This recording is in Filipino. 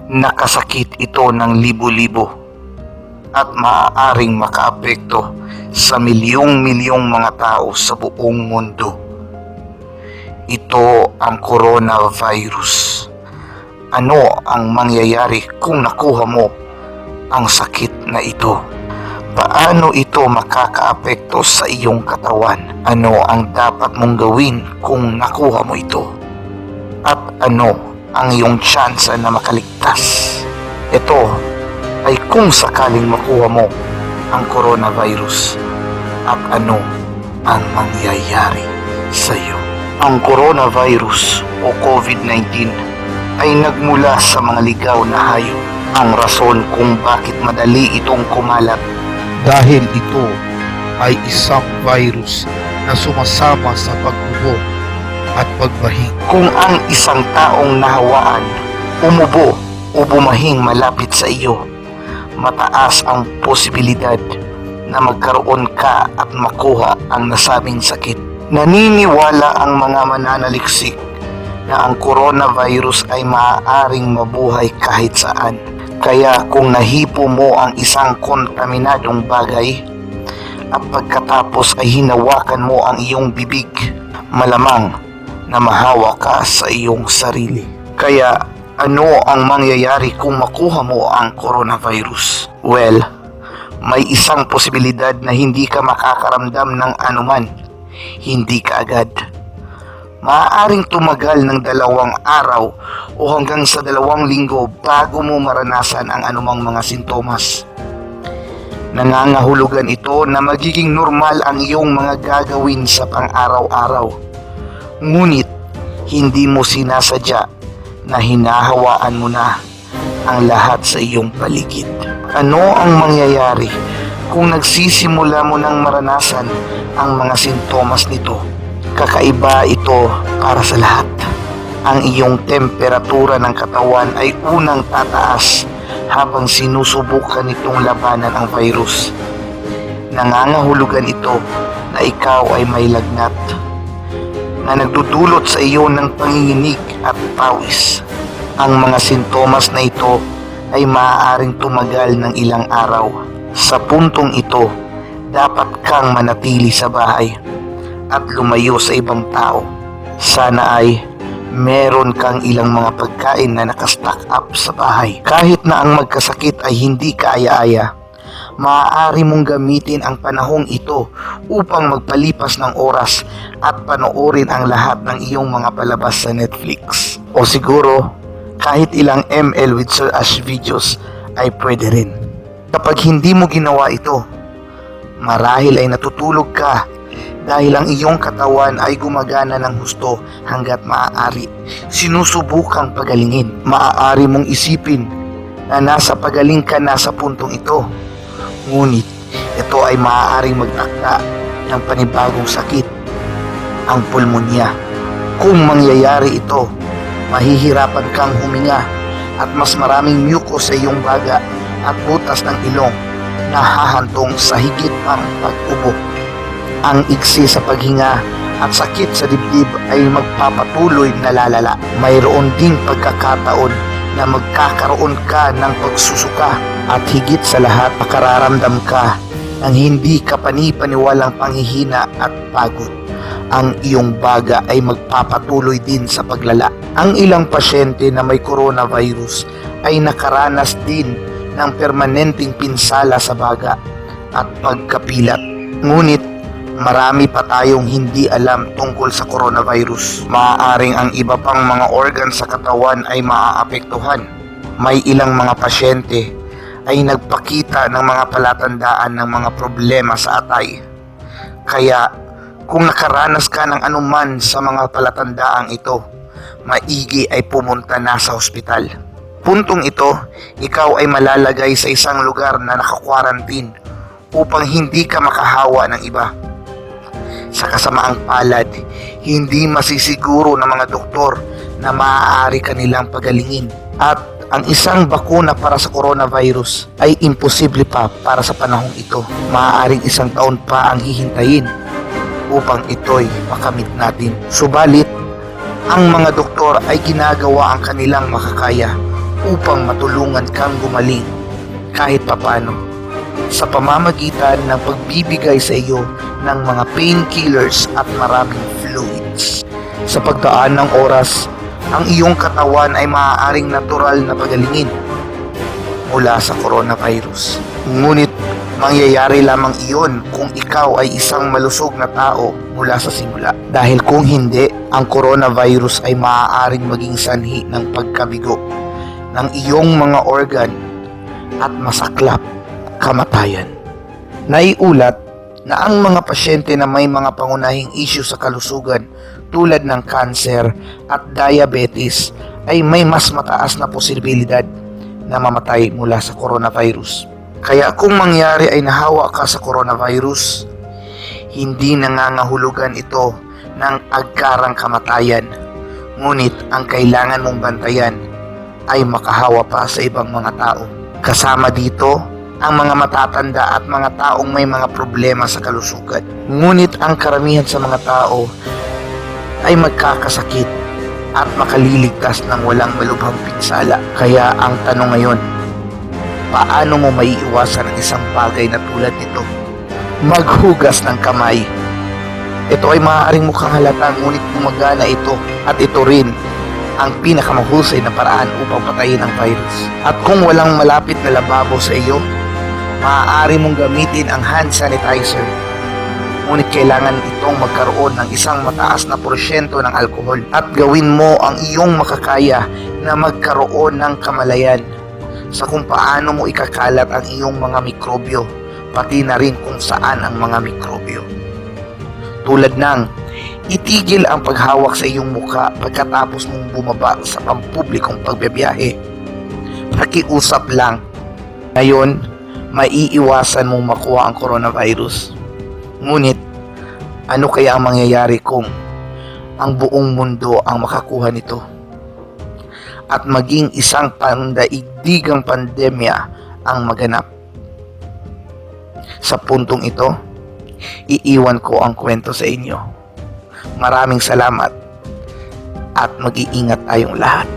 Nakasakit ito ng libo-libo at maaaring makaapekto sa milyong-milyong mga tao sa buong mundo. Ito ang coronavirus. Ano ang mangyayari kung nakuha mo ang sakit na ito? Paano ito makakaapekto sa iyong katawan? Ano ang dapat mong gawin kung nakuha mo ito? At ano ang iyong tsansa na makaligtas? Ito ay kung sakaling makuha mo ang coronavirus at ano ang mangyayari sa iyo. Ang coronavirus o COVID-19 ay nagmula sa mga ligaw na hayop. Ang rason kung bakit madali itong kumalat dahil ito ay isang virus na sumasama sa pag-ubo at pagbahing. Kung ang isang taong nahawaan, umubo o bumahing malapit sa iyo, mataas ang posibilidad na magkaroon ka at makuha ang nasabing sakit. Naniniwala ang mga mananaliksik na ang coronavirus ay maaaring mabuhay kahit saan. Kaya kung nahipo mo ang isang kontaminadong bagay at pagkatapos ay hinawakan mo ang iyong bibig, malamang na mahawa ka sa iyong sarili. Kaya ano ang mangyayari kung makuha mo ang coronavirus? Well, may isang posibilidad na hindi ka makakaramdam ng anuman. Hindi ka agad. Maaaring tumagal ng 2 araw o hanggang sa 2 linggo bago mo maranasan ang anumang mga sintomas. Nangangahulugan ito na magiging normal ang iyong mga gagawin sa pang-araw-araw. Ngunit hindi mo sinasadya na hinahawaan mo na ang lahat sa iyong paligid. Ano ang mangyayari kung nagsisimula mo nang maranasan ang mga sintomas nito? Kakaiba ito para sa lahat. Ang iyong temperatura ng katawan ay unang tataas habang sinusubukan nitong labanan ang virus. Nangangahulugan ito na ikaw ay may lagnat na nagdudulot sa iyo ng panginginig at pawis. Ang mga sintomas na ito ay maaaring tumagal ng ilang araw. Sa puntong ito, dapat kang manatili sa bahay at lumayo sa ibang tao. Sana ay meron kang ilang mga pagkain na nakastock up sa bahay. Kahit na ang magkasakit ay hindi kaaya-aya, maaari mong gamitin ang panahong ito upang magpalipas ng oras at panoorin ang lahat ng iyong mga palabas sa Netflix. O siguro, kahit ilang ML with Sir Ash videos ay pwede rin. Kapag hindi mo ginawa ito, marahil ay natutulog ka dahil ang iyong katawan ay gumagana ng husto hanggat maaari. Sinusubukang pagalingin. Maaari mong isipin na nasa pagaling ka na sa puntong ito. Ngunit ito ay maaaring magtakda ng panibagong sakit, ang pulmonya. Kung mangyayari ito, mahihirapan kang huminga at mas maraming mucus sa iyong baga at butas ng ilong na hahantong sa higit pang pag-ubo. Ang iksi sa paghinga at sakit sa dibdib ay magpapatuloy na lalala. Mayroon ding pagkakataon na magkakaroon ka ng pagsusuka at higit sa lahat makararamdam ka ng hindi kapani-paniwalang panghihina at pagod. Ang iyong baga ay magpapatuloy din sa paglala. Ang ilang pasyente na may coronavirus ay nakaranas din ng permanenteng pinsala sa baga at pagkapilat. Ngunit marami pa tayong hindi alam tungkol sa coronavirus. Maaaring ang iba pang mga organ sa katawan ay maaapektuhan. May ilang mga pasyente ay nagpakita ng mga palatandaan ng mga problema sa atay. Kaya kung nakaranas ka ng anuman sa mga palatandaang ito, maigi ay pumunta na sa ospital. Puntong ito, ikaw ay malalagay sa isang lugar na naka-quarantine upang hindi ka makahawa ng iba. Sa kasamaang palad, hindi masisiguro ng mga doktor na maaari kanilang pagalingin. At ang isang bakuna para sa coronavirus ay imposible pa para sa panahong ito. Maaaring 1 taon pa ang hihintayin upang ito'y makamit natin. Subalit, ang mga doktor ay ginagawa ang kanilang makakaya upang matulungan kang gumaling kahit papano sa pamamagitan ng pagbibigay sa iyo ng mga painkillers at maraming fluids. Sa pagdaan ng oras, ang iyong katawan ay maaaring natural na pagalingin mula sa coronavirus. Ngunit mangyayari lamang iyon kung ikaw ay isang malusog na tao mula sa simula. Dahil kung hindi, ang coronavirus ay maaaring maging sanhi ng pagkabigo ng iyong mga organ at masaklap kamatayan. Naiulat na ang mga pasyente na may mga pangunahing issue sa kalusugan tulad ng cancer at diabetes ay may mas mataas na posibilidad na mamatay mula sa coronavirus. Kaya kung mangyari ay nahawa ka sa coronavirus, hindi nangangahulugan ito ng agkarang kamatayan. Ngunit ang kailangan mong bantayan ay makahawa pa sa ibang mga tao. Kasama dito ang mga matatanda at mga taong may mga problema sa kalusugan. Ngunit ang karamihan sa mga tao ay magkakasakit at makaliligtas ng walang malubhang pinsala. Kaya ang tanong ngayon, paano mo maiiwasan ang isang bagay na tulad nito? Maghugas ng kamay. Ito ay maaaring mukhang halata, ngunit gumagana ito at ito rin ang pinakamahusay na paraan upang patayin ang virus. At kung walang malapit na lababo sa iyo, maaari mong gamitin ang hand sanitizer. Ngunit kailangan itong magkaroon ng isang mataas na porsyento ng alkohol at gawin mo ang iyong makakaya na magkaroon ng kamalayan sa kung paano mo ikakalat ang iyong mga mikrobyo, pati na rin kung saan ang mga mikrobyo. Tulad ng itigil ang paghawak sa iyong muka pagkatapos mong bumaba sa pampublikong pagbibiyahe. Pakiusap lang. Ngayon, maiiwasan mong makuha ang coronavirus. Ngunit, ano kaya ang mangyayari kung ang buong mundo ang makakuha nito? At maging isang pandaigdigang pandemya ang maganap. Sa puntong ito, iiwan ko ang kwento sa inyo. Maraming salamat at mag-iingat tayong lahat.